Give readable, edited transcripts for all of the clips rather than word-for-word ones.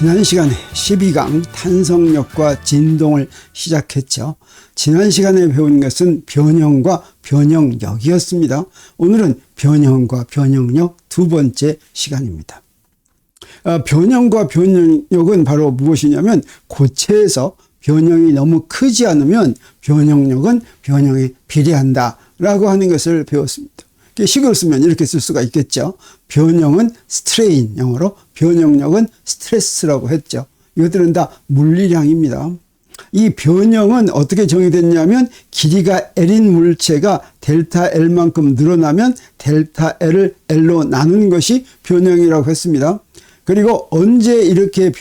지난 시간에 12강 탄성력과 진동을 시작했죠. 지난 시간에 배운 것은 변형과 변형력이었습니다. 오늘은 변형과 변형력 두 번째 시간입니다. 변형과 변형력은 바로 무엇이냐면 고체에서 변형이 너무 크지 않으면 변형력은 변형에 비례한다 라고 하는 것을 배웠습니다. 식으로 쓰면 이렇게 쓸 수가 있겠죠. 변형은 스트레인, 영어로 변형력은 스트레스라고 했죠. 이것들은 다 물리량입니다. 이 변형은 어떻게 정의됐냐면 길이가 L인 물체가 델타 L만큼 늘어나면 델타 L을 L로 나눈 것이 변형이라고 했습니다. 그리고 언제 이렇게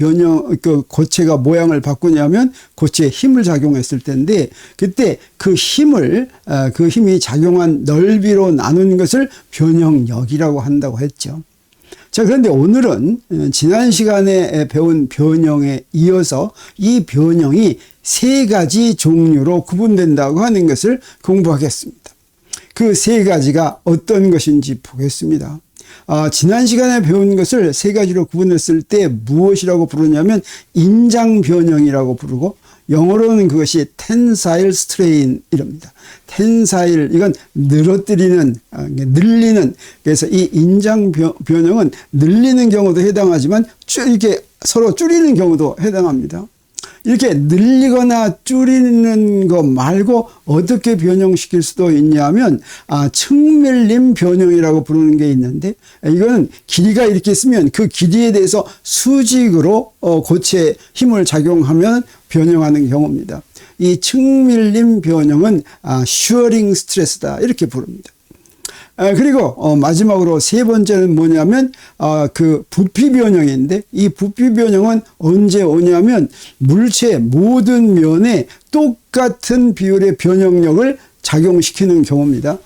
고체가 모양을 바꾸냐면 고체에 힘을 작용했을 때인데, 그때 그 힘이 작용한 넓이로 나눈 것을 변형력이라고 한다고 했죠. 자, 그런데 오늘은 지난 시간에 배운 변형에 이어서 이 변형이 세 가지 종류로 구분된다고 하는 것을 공부하겠습니다. 그 세 가지가 어떤 것인지 보겠습니다. 지난 시간에 배운 것을 세 가지로 구분했을 때 무엇이라고 부르냐면 인장 변형이라고 부르고, 영어로는 그것이 tensile strain 이랍니다. tensile, 이건 늘어뜨리는, 늘리는, 그래서 이 인장 변형은 늘리는 경우도 해당하지만 이렇게 서로 줄이는 경우도 해당합니다. 이렇게 늘리거나 줄이는 것 말고 어떻게 변형시킬 수도 있냐면 측밀림 변형이라고 부르는 게 있는데, 이거는 길이가 이렇게 있으면 그 길이에 대해서 수직으로 고체에 힘을 작용하면 변형하는 경우입니다. 이 측밀림 변형은 shearing stress다 이렇게 부릅니다. 그리고 마지막으로 세 번째는 뭐냐면 그 부피 변형인데, 이 부피 변형은 언제 오냐면 물체의 모든 면에 똑같은 비율의 변형력을 작용시키는 경우입니다.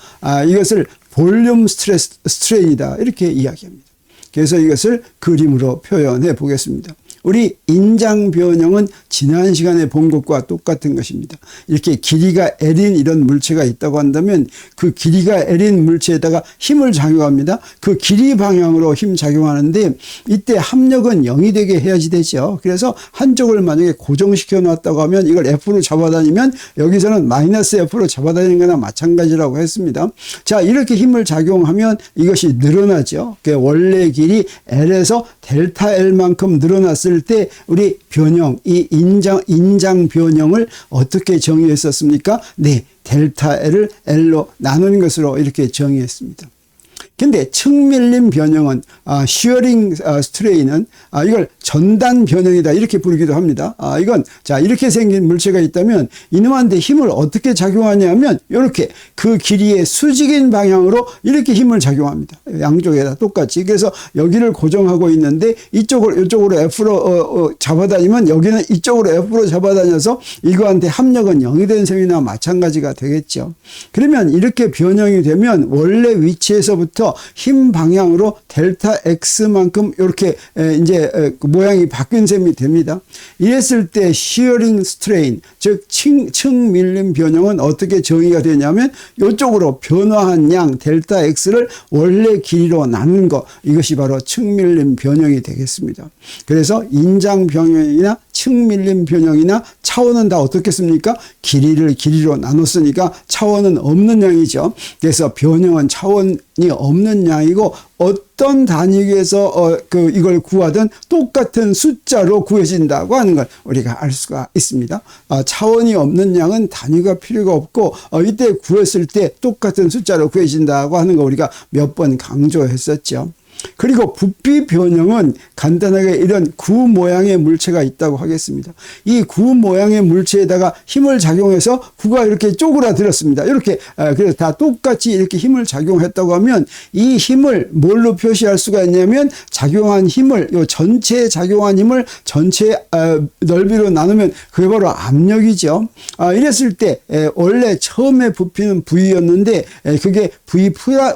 이것을 볼륨 스트레인이다 이렇게 이야기합니다. 그래서 이것을 그림으로 표현해 보겠습니다. 우리 인장 변형은 지난 시간에 본 것과 똑같은 것입니다. 이렇게 길이가 L인 이런 물체가 있다고 한다면 그 길이가 L인 물체에다가 힘을 작용합니다. 그 길이 방향으로 힘 작용하는데, 이때 합력은 0이 되게 해야지 되죠. 그래서 한쪽을 만약에 고정시켜 놨다고 하면 이걸 F로 잡아다니면 여기서는 마이너스 F로 잡아다니는 거나 마찬가지라고 했습니다. 자, 이렇게 힘을 작용하면 이것이 늘어나죠. 원래 길이 L에서 델타 L만큼 늘어났을 때 우리 변형, 이 인장 변형을 어떻게 정의했었습니까? 네, 델타 L을 L로 나눈 것으로 이렇게 정의했습니다. 근데 측밀림 변형은 shearing strain은 이걸 전단 변형이다 이렇게 부르기도 합니다. 이건 자, 이렇게 생긴 물체가 있다면 이놈한테 힘을 어떻게 작용하냐면 이렇게 그 길이의 수직인 방향으로 이렇게 힘을 작용합니다. 양쪽에다 똑같이. 그래서 여기를 고정하고 있는데 이쪽으로 F로 잡아다니면 여기는 이쪽으로 F로 잡아다녀서 이거한테 합력은 0이 된 셈이나 마찬가지가 되겠죠. 그러면 이렇게 변형이 되면 원래 위치에서부터 힘 방향으로 델타 X만큼 이렇게 이제 모양이 바뀐 셈이 됩니다. 이랬을 때 shearing strain, 즉 측밀림 변형은 어떻게 정의가 되냐면 이쪽으로 변화한 양 델타 X를 원래 길이로 나눈 것, 이것이 바로 측밀림 변형이 되겠습니다. 그래서 인장 변형이나 측밀림 변형이나 차원은 다 어떻겠습니까? 길이를 길이로 나눴으니까 차원은 없는 양이죠. 그래서 변형은 차원이 없는 양이고 어떤 단위에서 이걸 구하든 똑같은 숫자로 구해진다고 하는 걸 우리가 알 수가 있습니다. 차원이 없는 양은 단위가 필요가 없고 이때 구했을 때 똑같은 숫자로 구해진다고 하는 거 우리가 몇 번 강조했었죠. 그리고 부피 변형은 간단하게 이런 구 모양의 물체가 있다고 하겠습니다. 이 구 모양의 물체에다가 힘을 작용해서 구가 이렇게 쪼그라들었습니다. 이렇게 그래서 다 똑같이 이렇게 힘을 작용했다고 하면 이 힘을 뭘로 표시할 수가 있냐면 작용한 힘을, 요 전체에 작용한 힘을 전체 넓이로 나누면 그게 바로 압력이죠. 이랬을 때 원래 처음에 부피는 V였는데 그게 V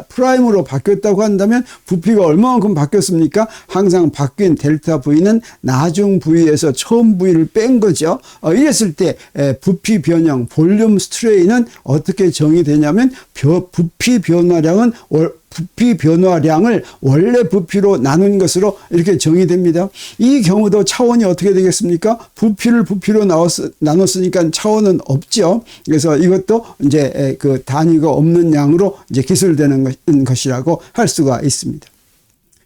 프라임으로 바뀌었다고 한다면 부피가 얼마만큼 바뀌었습니까? 항상 바뀐 델타 V는 나중 V에서 처음 V를 뺀 거죠. 이랬을 때 부피 변형, 볼륨 스트레인은 어떻게 정의되냐면 부피 변화량을 원래 부피로 나눈 것으로 이렇게 정의됩니다. 이 경우도 차원이 어떻게 되겠습니까? 부피를 부피로 나눴으니까 차원은 없죠. 그래서 이것도 이제 그 단위가 없는 양으로 이제 기술되는 것이라고 할 수가 있습니다.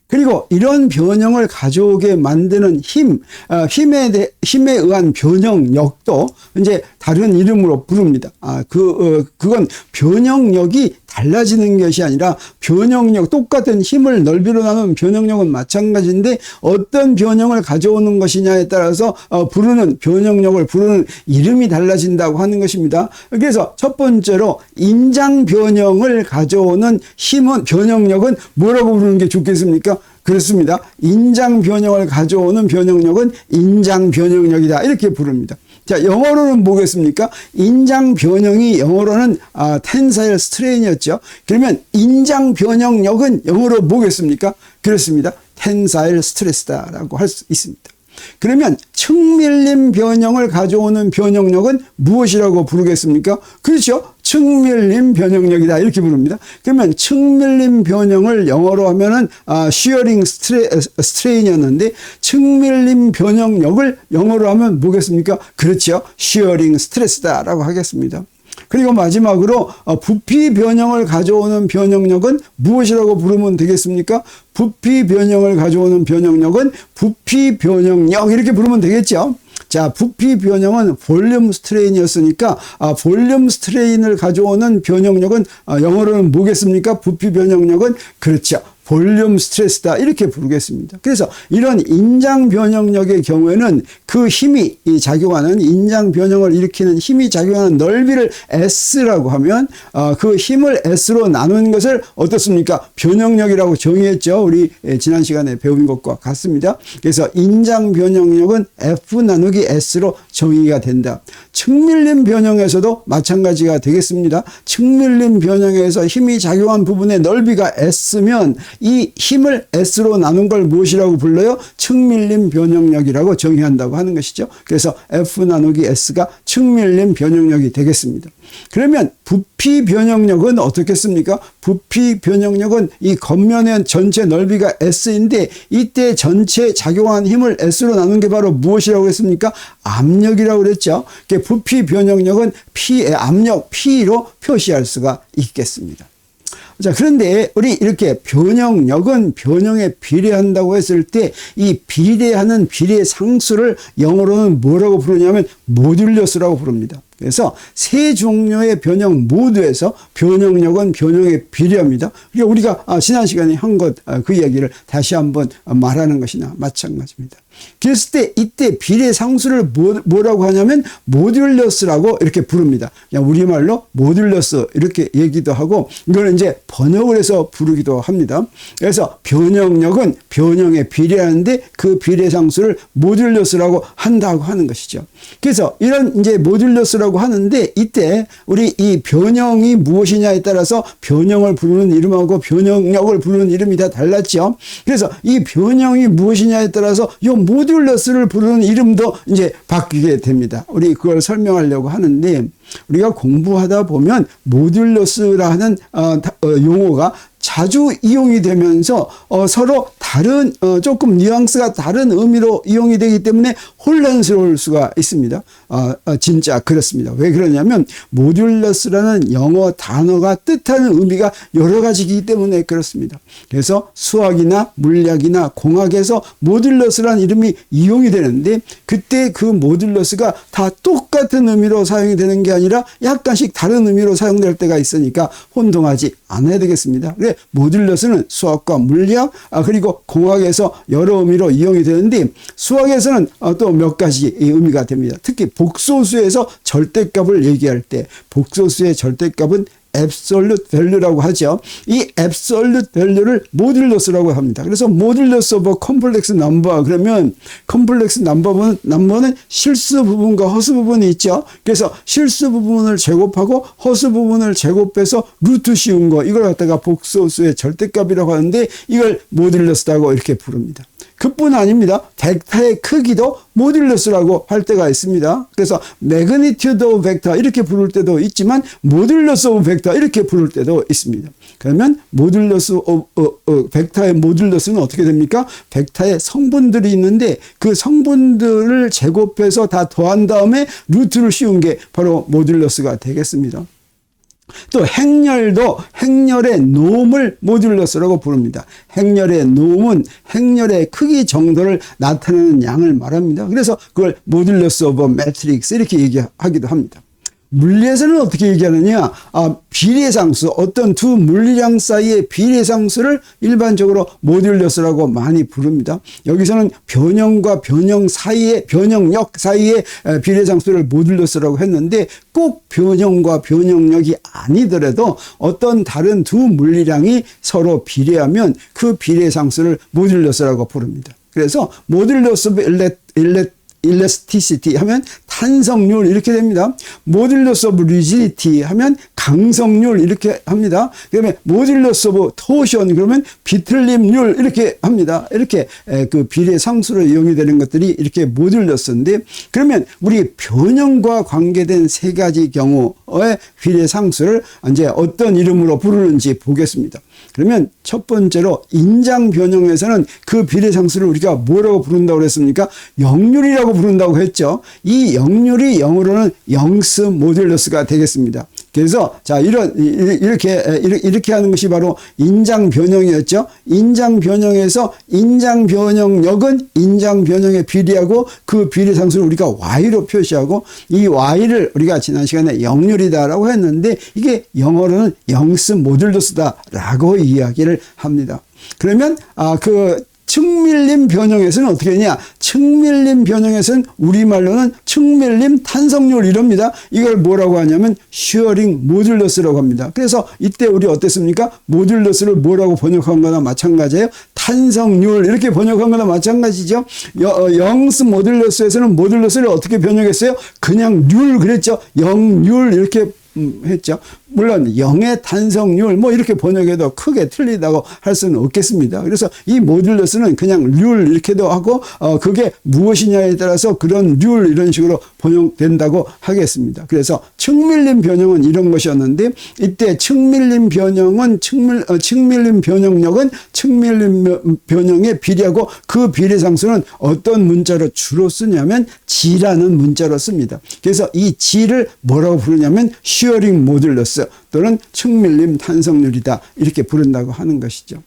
그리고 이런 변형을 가져오게 만드는 힘에 의한 변형력도 이제 다른 이름으로 부릅니다. 그건 변형력이 달라지는 것이 아니라 변형력, 똑같은 힘을 넓이로 나누는 변형력은 마찬가지인데 어떤 변형을 가져오는 것이냐에 따라서 부르는 변형력을 부르는 이름이 달라진다고 하는 것입니다. 그래서 첫 번째로 인장 변형을 가져오는 변형력은 뭐라고 부르는 게 좋겠습니까? 그렇습니다. 인장 변형을 가져오는 변형력은 인장 변형력이다. 이렇게 부릅니다. 자, 영어로는 뭐겠습니까? 인장 변형이 영어로는 텐사일 스트레인이었죠. 그러면 인장 변형력은 영어로 뭐겠습니까? 그렇습니다. 텐사일 스트레스다라고 할 수 있습니다. 그러면 측밀림 변형을 가져오는 변형력은 무엇이라고 부르겠습니까? 그렇죠. 측밀림 변형력이다 이렇게 부릅니다. 그러면 측밀림 변형을 영어로 하면은 시어링 스트레인이었는데 측밀림 변형력을 영어로 하면 뭐겠습니까? 그렇죠. 시어링 스트레스다라고 하겠습니다. 그리고 마지막으로 부피 변형을 가져오는 변형력은 무엇이라고 부르면 되겠습니까? 부피 변형을 가져오는 변형력은 부피 변형력 이렇게 부르면 되겠죠. 자, 부피 변형은 볼륨 스트레인이었으니까 볼륨 스트레인을 가져오는 변형력은 영어로는 뭐겠습니까? 부피 변형력은 그렇죠. 볼륨 스트레스다 이렇게 부르겠습니다. 그래서 이런 인장 변형력의 경우에는 그 힘이 작용하는 인장 변형을 일으키는 힘이 작용하는 넓이를 S라고 하면 그 힘을 S로 나눈 것을 어떻습니까? 변형력이라고 정의했죠. 우리 지난 시간에 배운 것과 같습니다. 그래서 인장 변형력은 F 나누기 S로 정의가 된다. 측밀림 변형에서도 마찬가지가 되겠습니다. 측밀림 변형에서 힘이 작용한 부분의 넓이가 S면 이 힘을 S로 나눈 걸 무엇이라고 불러요? 측밀림 변형력이라고 정의한다고 하는 것이죠. 그래서 F 나누기 S가 측밀림 변형력이 되겠습니다. 그러면 부피 변형력은 어떻겠습니까? 부피 변형력은 이 겉면의 전체 넓이가 S인데 이때 전체 작용한 힘을 S로 나눈 게 바로 무엇이라고 했습니까? 압력이라고 그랬죠. 부피 변형력은 압력 P로 표시할 수가 있겠습니다. 자, 그런데 우리 이렇게 변형력은 변형에 비례한다고 했을 때 이 비례하는 비례 상수를 영어로는 뭐라고 부르냐면 모듈러스라고 부릅니다. 그래서 세 종류의 변형 모두에서 변형력은 변형에 비례합니다. 그러니까 우리가 지난 시간에 한 것 그 이야기를 다시 한번 말하는 것이나 마찬가지입니다. 그랬을 때 이때 비례 상수를 뭐라고 하냐면 모듈러스라고 이렇게 부릅니다. 그냥 우리말로 모듈러스 이렇게 얘기도 하고 이거는 이제 번역을 해서 부르기도 합니다. 그래서 변형력은 변형에 비례하는데 그 비례 상수를 모듈러스라고 한다고 하는 것이죠. 그래서 이런 이제 모듈러스라고 하는데 이때 우리 이 변형이 무엇이냐에 따라서 변형을 부르는 이름하고 변형력을 부르는 이름이 다 달랐죠. 그래서 이 변형이 무엇이냐에 따라서 이 모듈러스를 부르는 이름도 이제 바뀌게 됩니다. 우리 그걸 설명하려고 하는데 우리가 공부하다 보면 모듈러스라는 용어가 자주 이용이 되면서 서로 다른 조금 뉘앙스가 다른 의미로 이용이 되기 때문에 혼란스러울 수가 있습니다. 진짜 그렇습니다. 왜 그러냐면 모듈러스라는 영어 단어가 뜻하는 의미가 여러 가지이기 때문에 그렇습니다. 그래서 수학이나 물리학이나 공학에서 모듈러스라는 이름이 이용이 되는데 그때 그 모듈러스가 다 똑같은 의미로 사용이 되는 게 아니라 약간씩 다른 의미로 사용될 때가 있으니까 혼동하지 않아야 되겠습니다. 그래 모듈러스는 수학과 물리학 그리고 공학에서 여러 의미로 이용이 되는데 수학에서는 또 몇 가지 의미가 됩니다. 특히 복소수에서 절대값을 얘기할 때 복소수의 절대값은 absolute value라고 하죠. 이 absolute value를 모듈러스라고 합니다. 그래서 모듈러스 오브 컴플렉스 넘버 그러면 컴플렉스 넘버는 실수 부분과 허수 부분이 있죠. 그래서 실수 부분을 제곱하고 허수 부분을 제곱해서 루트 씌운 거 이걸 갖다가 복소수의 절대값이라고 하는데 이걸 모듈러스라고 이렇게 부릅니다. 그뿐 아닙니다. 벡터의 크기도 모듈러스라고 할 때가 있습니다. 그래서 magnitude of vector 이렇게 부를 때도 있지만 모듈러스 오브 벡터 이렇게 부를 때도 있습니다. 그러면 모듈러스 벡터의 모듈러스는 어떻게 됩니까? 벡터의 성분들이 있는데 그 성분들을 제곱해서 다 더한 다음에 루트를 씌운 게 바로 모듈러스가 되겠습니다. 또 행렬도 행렬의 노음을 모듈러스라고 부릅니다. 행렬의 노음은 행렬의 크기 정도를 나타내는 양을 말합니다. 그래서 그걸 모듈러스 오브 매트릭스 이렇게 얘기하기도 합니다. 물리에서는 어떻게 얘기하느냐? 비례상수, 어떤 두 물리량 사이의 비례상수를 일반적으로 모듈러스라고 많이 부릅니다. 여기서는 변형과 변형 사이의, 변형력 사이의 비례상수를 모듈러스라고 했는데 꼭 변형과 변형력이 아니더라도 어떤 다른 두 물리량이 서로 비례하면 그 비례상수를 모듈러스라고 부릅니다. 그래서 모듈러스 오브 일레스티시티 하면 탄성률 이렇게 됩니다. 모듈러스 오브 리지디티 하면 강성률 이렇게 합니다. 그다음에 모듈러스 오브 토션 그러면 비틀림률 이렇게 합니다. 이렇게 그 비례 상수로 이용이 되는 것들이 이렇게 모듈러스인데 그러면 우리 변형과 관계된 세 가지 경우의 비례 상수를 이제 어떤 이름으로 부르는지 보겠습니다. 그러면 첫 번째로 인장 변형에서는 그 비례 상수를 우리가 뭐라고 부른다고 그랬습니까? 영률이라고 부른다고 했죠. 이 영률이 영어로는 영스 모듈러스가 되겠습니다. 그래서 자 이렇게 하는 것이 바로 인장 변형이었죠. 인장 변형에서 인장 변형력은 인장 변형에 비례하고 그 비례 상수를 우리가 y로 표시하고 이 y를 우리가 지난 시간에 영률이다라고 했는데 이게 영어로는 영스 모듈러스다라고 이야기를 합니다. 그러면 그 측밀림 변형에서는 어떻게 되냐? 측밀림 변형에서는 우리말로는 측밀림 탄성률 이럽니다. 이걸 뭐라고 하냐면 슈어링 모듈러스라고 합니다. 그래서 이때 우리 어땠습니까? 모듈러스를 뭐라고 번역한 거나 마찬가지예요. 탄성률 이렇게 번역한 거나 마찬가지죠. 영스 모듈러스에서는 모듈러스를 어떻게 번역했어요? 그냥 률 그랬죠. 영률 이렇게 했죠. 물론 영의 탄성률 뭐 이렇게 번역해도 크게 틀리다고 할 수는 없겠습니다. 그래서 이 모듈러스는 그냥 률 이렇게도 하고 그게 무엇이냐에 따라서 그런 률 이런 식으로 번역된다고 하겠습니다. 그래서 측밀림 변형은 이런 것이었는데 이때 측밀림 변형은 측밀림 변형력은 측밀림 변형에 비례하고 그 비례상수는 어떤 문자로 주로 쓰냐면 G라는 문자로 씁니다. 그래서 이 G를 뭐라고 부르냐면 슈어링 모듈러스 또는 측밀림 탄성률이다 이렇게 부른다고 하는 것이죠.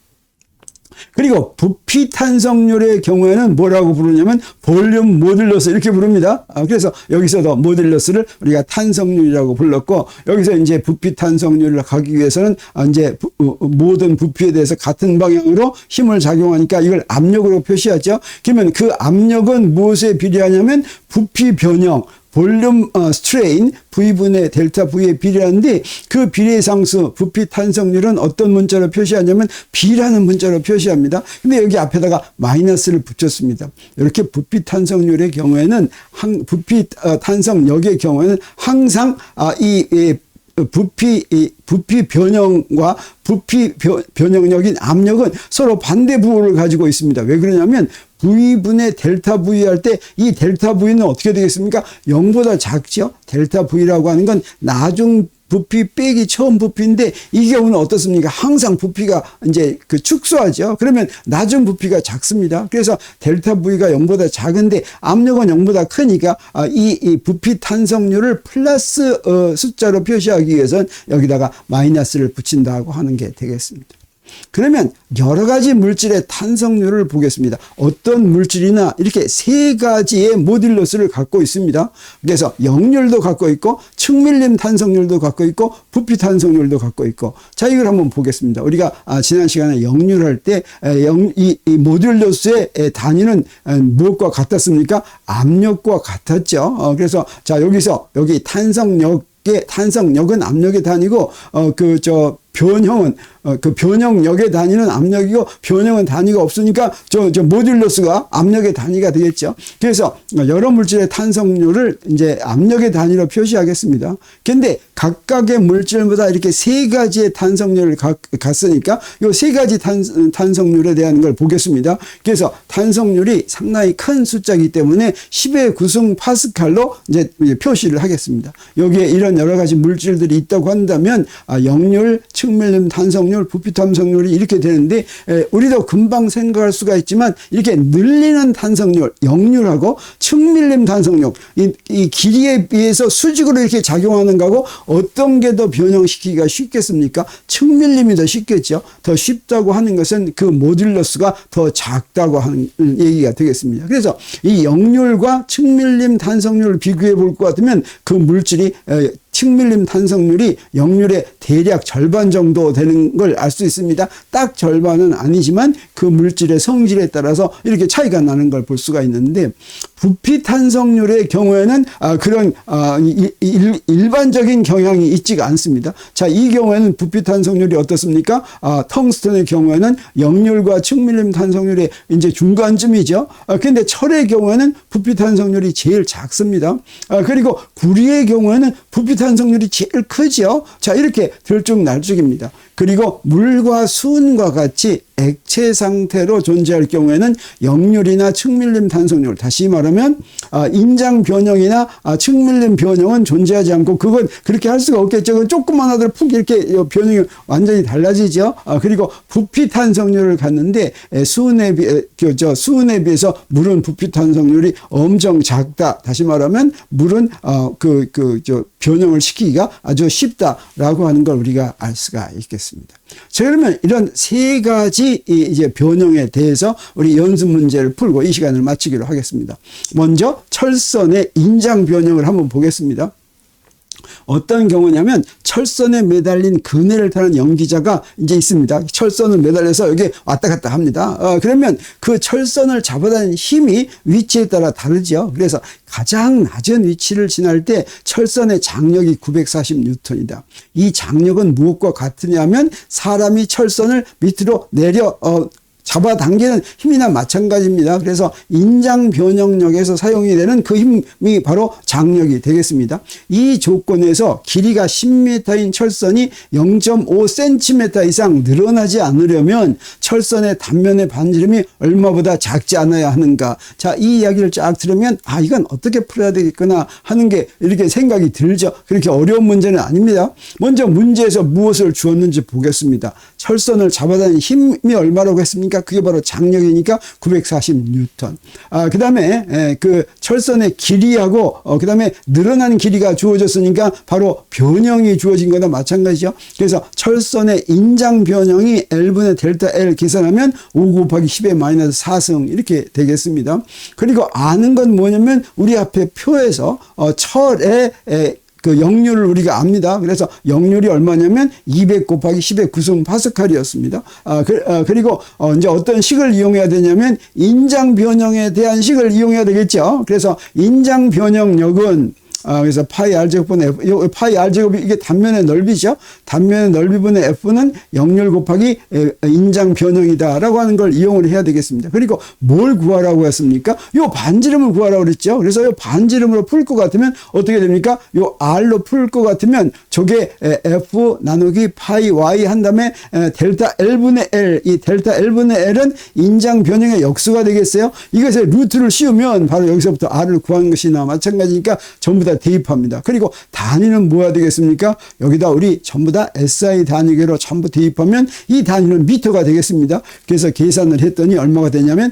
그리고 부피 탄성률의 경우에는 뭐라고 부르냐면 볼륨 모듈러스 이렇게 부릅니다. 그래서 여기서도 모듈러스를 우리가 탄성률이라고 불렀고 여기서 이제 부피 탄성률을 가기 위해서는 이제 모든 부피에 대해서 같은 방향으로 힘을 작용하니까 이걸 압력으로 표시하죠. 그러면 그 압력은 무엇에 비례하냐면 부피 변형 볼륨 스트레인 V분의 델타 V에 비례하는데 그 비례상수 부피 탄성률은 어떤 문자로 표시하냐면 B라는 문자로 표시합니다. 근데 여기 앞에다가 마이너스를 붙였습니다. 이렇게 부피 탄성률의 경우에는 부피 탄성력의 경우에는 항상 이 부피 변형과 부피 변형력인 압력은 서로 반대 부호를 가지고 있습니다. 왜 그러냐면 V분의 델타 V 할 때 이 델타 V는 어떻게 되겠습니까? 0보다 작죠? 델타 V라고 하는 건 나중 부피 빼기 처음 부피인데 이 경우는 어떻습니까? 항상 부피가 이제 그 축소하죠. 그러면 나중 부피가 작습니다. 그래서 델타 V가 0보다 작은데 압력은 0보다 크니까 이 부피 탄성률을 플러스 숫자로 표시하기 위해서는 여기다가 마이너스를 붙인다고 하는 게 되겠습니다. 그러면 여러 가지 물질의 탄성률을 보겠습니다. 어떤 물질이나 이렇게 세 가지의 모듈러스를 갖고 있습니다. 그래서 영률도 갖고 있고 측밀림 탄성률도 갖고 있고 부피 탄성률도 갖고 있고 자 이걸 한번 보겠습니다. 우리가 지난 시간에 영률할 때 이 모듈러스의 단위는 무엇과 같았습니까? 압력과 같았죠. 그래서 자 여기 탄성력 탄성력은 압력의 단위고 변형은 그 변형력의 단위는 압력이고 변형은 단위가 없으니까 저 모듈러스가 압력의 단위가 되겠죠. 그래서 여러 물질의 탄성률을 이제 압력의 단위로 표시하겠습니다. 근데 각각의 물질마다 이렇게 세 가지의 탄성률을 갖으니까 이 세 가지 탄성률에 대한 걸 보겠습니다. 그래서 탄성률이 상당히 큰 숫자이기 때문에 10의 구승 파스칼로 이제 표시를 하겠습니다. 여기에 이런 여러 가지 물질들이 있다고 한다면 역률, 측밀림 탄성률, 부피 탄성률이 이렇게 되는데 우리도 금방 생각할 수가 있지만 이렇게 늘리는 탄성률, 역률하고 측밀림 탄성률 이 길이에 비해서 수직으로 이렇게 작용하는 거하고 어떤 게 더 변형시키기가 쉽겠습니까? 측밀림이 더 쉽겠죠. 더 쉽다고 하는 것은 그 모듈러스가 더 작다고 하는 얘기가 되겠습니다. 그래서 이 역률과 측밀림 탄성률을 비교해 볼 것 같으면 그 물질이 측밀림 탄성률이 역률의 대략 절반 정도 되는 걸 알 수 있습니다. 딱 절반은 아니지만 그 물질의 성질에 따라서 이렇게 차이가 나는 걸 볼 수가 있는데 부피 탄성률의 경우에는 그런 일반적인 경향이 있지가 않습니다. 자, 이 경우에는 부피 탄성률이 어떻습니까? 텅스턴의 경우에는 역률과 측밀림 탄성률이 이제 중간쯤이죠. 근데 철의 경우에는 부피 탄성률이 제일 작습니다. 그리고 구리의 경우에는 부피 탄성률이 제일 크죠. 자, 이렇게 들쭉날쭉입니다. 그리고 물과 수은과 같이 액체 상태로 존재할 경우에는 역률이나 측밀림 탄성률, 다시 말하면 인장 변형이나 측밀림 변형은 존재하지 않고 그건 그렇게 할 수가 없겠죠. 그건 조금만 하더라도 푹 이렇게 변형이 완전히 달라지죠. 그리고 부피 탄성률을 갖는데 수은에 비해서 물은 부피 탄성률이 엄청 작다. 다시 말하면 물은 변형을 시키기가 아주 쉽다라고 하는 걸 우리가 알 수가 있겠습니다. 자, 그러면 이런 세 가지 이제 변형에 대해서 우리 연습 문제를 풀고 이 시간을 마치기로 하겠습니다. 먼저 철선의 인장 변형을 한번 보겠습니다. 어떤 경우냐면 철선에 매달린 그네를 타는 연기자가 이제 있습니다. 철선을 매달려서 여기 왔다 갔다 합니다. 그러면 그 철선을 잡아다니는 힘이 위치에 따라 다르죠. 그래서 가장 낮은 위치를 지날 때 철선의 장력이 940N이다. 이 장력은 무엇과 같으냐면 사람이 철선을 밑으로 내려 잡아당기는 힘이나 마찬가지입니다. 그래서 인장 변형력에서 사용이 되는 그 힘이 바로 장력이 되겠습니다. 이 조건에서 길이가 10m인 철선이 0.5cm 이상 늘어나지 않으려면 철선의 단면의 반지름이 얼마보다 작지 않아야 하는가. 자, 이 이야기를 쫙 들으면 이건 어떻게 풀어야 되겠구나 하는 게 이렇게 생각이 들죠. 그렇게 어려운 문제는 아닙니다. 먼저 문제에서 무엇을 주었는지 보겠습니다. 철선을 잡아다니는 힘이 얼마라고 했습니까? 그게 바로 장력이니까 940N. 그 다음에 그 철선의 길이하고 그 다음에 늘어나는 길이가 주어졌으니까 바로 변형이 주어진 거나 마찬가지죠. 그래서 철선의 인장 변형이 L분의 델타 L 계산하면 5 곱하기 10의 마이너스 4승 이렇게 되겠습니다. 그리고 아는 건 뭐냐면 우리 앞에 표에서 철의 그 역률을 우리가 압니다. 그래서 역률이 얼마냐면 200 곱하기 10의 9승 파스칼이었습니다. 그리고 이제 어떤 식을 이용해야 되냐면 인장 변형에 대한 식을 이용해야 되겠죠. 그래서 인장 변형력은 그래서 파이 r제곱분의 F, 파이 r제곱이 이게 단면의 넓이죠. 단면의 넓이분의 F는 역률 곱하기 인장 변형이다라고 하는 걸 이용을 해야 되겠습니다. 그리고 뭘 구하라고 했습니까? 요 반지름을 구하라고 그랬죠. 그래서 요 반지름으로 풀 것 같으면 어떻게 됩니까? 요 R로 풀 것 같으면 저게 F 나누기 파이 Y 한 다음에 델타 L분의 L, 이 델타 L분의 L은 인장 변형의 역수가 되겠어요. 이것의 루트를 씌우면 바로 여기서부터 R을 구하는 것이나 마찬가지니까 전부 다 대입합니다. 그리고 단위는 뭐가 되겠습니까? 여기다 우리 전부 다 SI 단위계로 전부 대입하면 이 단위는 미터가 되겠습니다. 그래서 계산을 했더니 얼마가 되냐면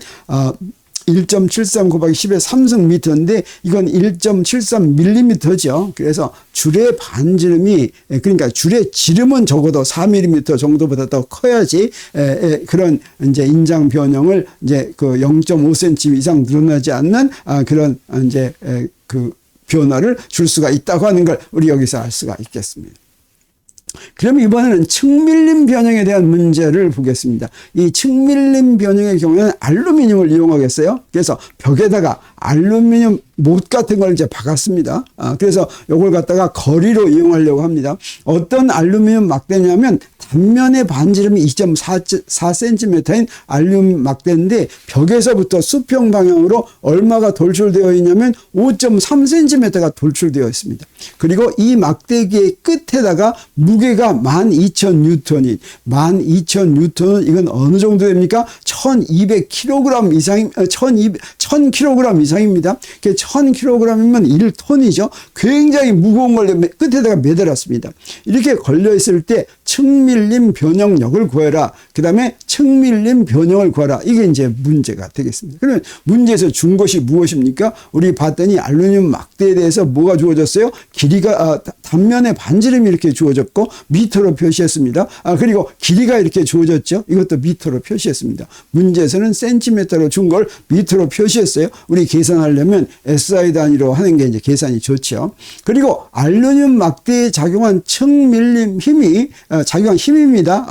1.73 곱하기 10의 3승 미터인데 이건 1.73mm죠. 그래서 줄의 반지름이 그러니까 줄의 지름은 적어도 4mm 정도보다 더 커야지 그런 이제 인장 변형을 이제 그 0.5cm 이상 늘어나지 않는 그런 이제 그 변화를 줄 수가 있다고 하는 걸 우리 여기서 알 수가 있겠습니다. 그러면 이번에는 측밀림 변형에 대한 문제를 보겠습니다. 이 측밀림 변형의 경우에는 알루미늄을 이용하겠어요. 그래서 벽에다가 알루미늄 못 같은 걸 이제 박았습니다. 그래서 이걸 갖다가 거리로 이용하려고 합니다. 어떤 알루미늄 막대냐면 단면의 반지름이 2.4cm인 알루미늄 막대인데 벽에서부터 수평 방향으로 얼마가 돌출되어 있냐면 5.3cm가 돌출되어 있습니다. 그리고 이 막대기의 끝에다가 무게가 12,000N인 12,000N은 이건 어느 정도 됩니까? 1,200kg 이상, 1,000kg 이상입니다. 1,000kg이면 1톤이죠. 굉장히 무거운 걸 끝에다가 매달았습니다. 이렇게 걸려있을 때 측밀림 변형력을 구해라. 그 다음에 측밀림 변형을 구하라. 이게 이제 문제가 되겠습니다. 그러면 문제에서 준 것이 무엇입니까? 우리 봤더니 알루미늄 막대에 대해서 뭐가 주어졌어요? 길이가, 단면에 반지름이 이렇게 주어졌고 미터로 표시했습니다. 그리고 길이가 이렇게 주어졌죠. 이것도 미터로 표시했습니다. 문제에서는 센티미터로 준 걸 미터로 표시했어요. 우리 계산하려면 SI 단위로 하는 게 이제 계산이 좋죠. 그리고 알루미늄 막대에 작용한 측밀림 힘이 작용한 힘입니다.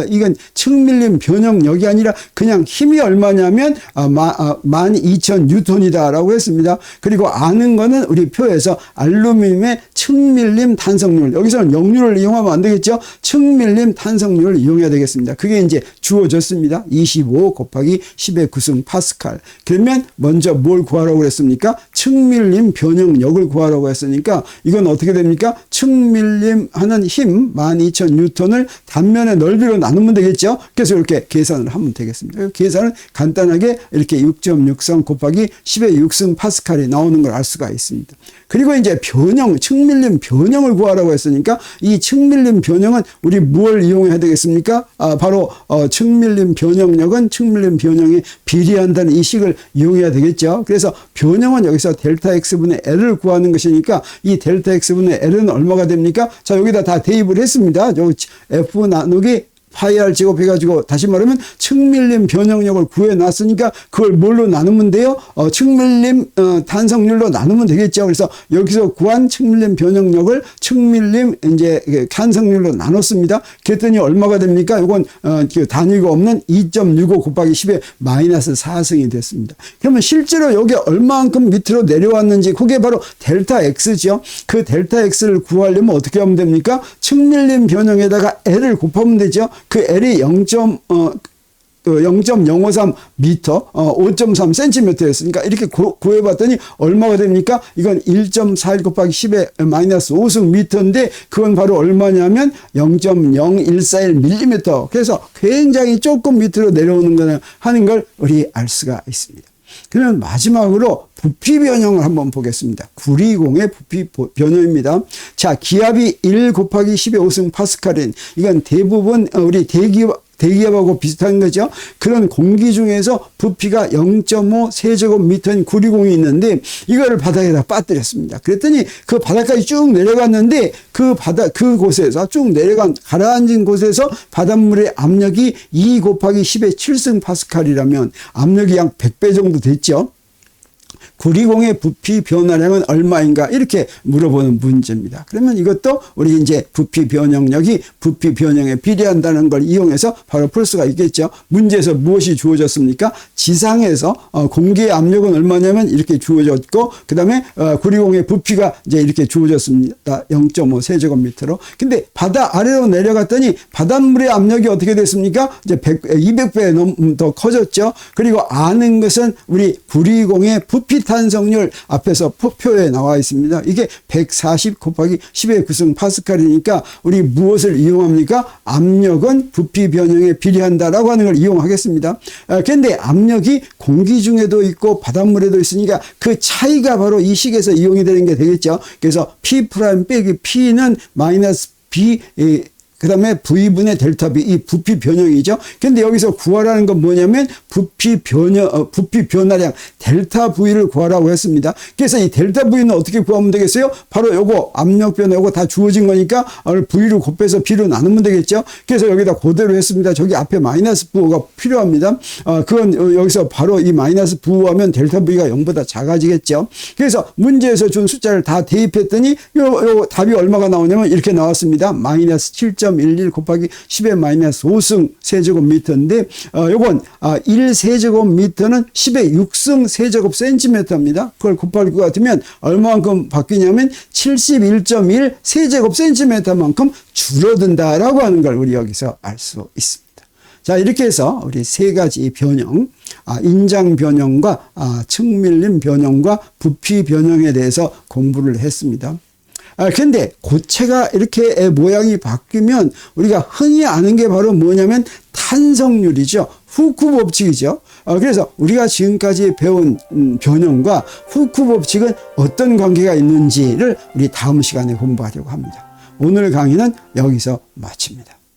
이건 측밀림 변형력이 아니라 그냥 힘이 얼마냐면 12,000N이다라고 했습니다. 그리고 아는 거는 우리 표에서 알루미늄의 측밀림 탄성률, 여기서는 역률을 이용하면 안 되겠죠. 측밀림 탄성률을 이용해야 되겠습니다. 그게 이제 주어졌습니다. 25 곱하기 10의 9승 파스칼. 그러면 먼저 뭘 구하라고 그랬습니까? 측밀림 변형력을 구하라고 했으니까 이건 어떻게 됩니까? 측밀림 하는 힘 12,000N을 단면의 넓이로 나누면 되겠죠. 그래서 이렇게 계산을 하면 되겠습니다. 계산은 간단하게 이렇게 6.63 곱하기 10의 6승 파스칼이 나오는 걸 알 수가 있습니다. 그리고 이제 변형, 측밀림 변형을 구하라고 했으니까 이 측밀림 변형은 우리 뭘 이용해야 되겠습니까? 바로 측밀림 변형력은 측밀림 변형에 비례한다는 이 식을 이용해야 되겠죠. 그래서 변형은 여기서 델타 X분의 L을 구하는 것이니까 이 델타 X분의 L은 얼마가 됩니까? 자, 여기다 다 대입을 했습니다. F 나누기 파이 R 제곱 해가지고 다시 말하면 측밀림 변형력을 구해놨으니까 그걸 뭘로 나누면 돼요? 측밀림 탄성률로 나누면 되겠죠. 그래서 여기서 구한 측밀림 변형력을 측밀림 이제 탄성률로 나눴습니다. 그랬더니 얼마가 됩니까? 이건 단위가 없는 2.65 곱하기 10의 마이너스 4승이 됐습니다. 그러면 실제로 여기 얼마만큼 밑으로 내려왔는지 그게 바로 델타 X죠. 그 델타 X를 구하려면 어떻게 하면 됩니까? 측밀림 변형에다가 L을 곱하면 되죠. 그 L이 0.053 미터, 5.3cm였으니까 이렇게 구해봤더니 얼마가 됩니까? 이건 1.41 곱하기 10의 마이너스 5승 미터인데 그건 바로 얼마냐면 0.0141mm. 그래서 굉장히 조금 밑으로 내려오는 거는 하는 걸 우리 알 수가 있습니다. 그러면 마지막으로 부피 변형을 한번 보겠습니다. 구리공의 부피 변형입니다. 자, 기압이 1 곱하기 10의 5승 파스칼인 이건 대부분 우리 대기압하고 비슷한 거죠. 그런 공기 중에서 부피가 0.5 세제곱미터인 구리공이 있는데 이거를 바닥에다 빠뜨렸습니다. 그랬더니 그 바닥까지 쭉 내려갔는데 그곳에서 쭉 가라앉은 곳에서 바닷물의 압력이 2 곱하기 10의 7승 파스칼이라면 압력이 약 100배 정도 됐죠. 구리공의 부피 변화량은 얼마인가 이렇게 물어보는 문제입니다. 그러면 이것도 우리 이제 부피 변형력이 부피 변형에 비례한다는 걸 이용해서 바로 풀 수가 있겠죠. 문제에서 무엇이 주어졌습니까? 지상에서 공기의 압력은 얼마냐면 이렇게 주어졌고 그 다음에 구리공의 부피가 이제 이렇게 주어졌습니다. 0.5 세제곱미터로. 근데 바다 아래로 내려갔더니 바닷물의 압력이 어떻게 됐습니까? 이제 200배 더 커졌죠. 그리고 아는 것은 우리 구리공의 부피 탄성률 앞에서 표에 나와 있습니다. 이게 140 곱하기 10의 9승 파스칼이니까 우리 무엇을 이용합니까? 압력은 부피 변형에 비례한다라고 하는 걸 이용하겠습니다. 그런데 압력이 공기 중에도 있고 바닷물에도 있으니까 그 차이가 바로 이 식에서 이용이 되는 게 되겠죠. 그래서 P' 빼기 P는 마이너스 B 그 다음에 V분의 델타 V, 이 부피 변형이죠. 근데 여기서 구하라는 건 뭐냐면 부피 변화량 델타 V를 구하라고 했습니다. 그래서 이 델타 V는 어떻게 구하면 되겠어요? 바로 요거 압력 변화 요거 다 주어진 거니까 V를 곱해서 B로 나누면 되겠죠. 그래서 여기다 그대로 했습니다. 저기 앞에 마이너스 부호가 필요합니다. 그건 여기서 바로 이 마이너스 부호하면 델타 V가 0보다 작아지겠죠. 그래서 문제에서 준 숫자를 다 대입했더니 요 답이 얼마가 나오냐면 이렇게 나왔습니다. 마이너스 7.11 곱하기 10의 마이너스 5승 세제곱미터인데 요건 1세제곱미터는 10의 6승 세제곱 센티미터입니다. 그걸 곱할 것 같으면 얼마만큼 바뀌냐면 71.1 세제곱 센티미터만큼 줄어든다라고 하는 걸 우리 여기서 알 수 있습니다. 자, 이렇게 해서 우리 세 가지 변형, 인장 변형과 측밀림 변형과 부피 변형에 대해서 공부를 했습니다. 근데 고체가 이렇게 모양이 바뀌면 우리가 흔히 아는 게 바로 뭐냐면 탄성률이죠. 후크 법칙이죠. 그래서 우리가 지금까지 배운 변형과 후크 법칙은 어떤 관계가 있는지를 우리 다음 시간에 공부하려고 합니다. 오늘 강의는 여기서 마칩니다.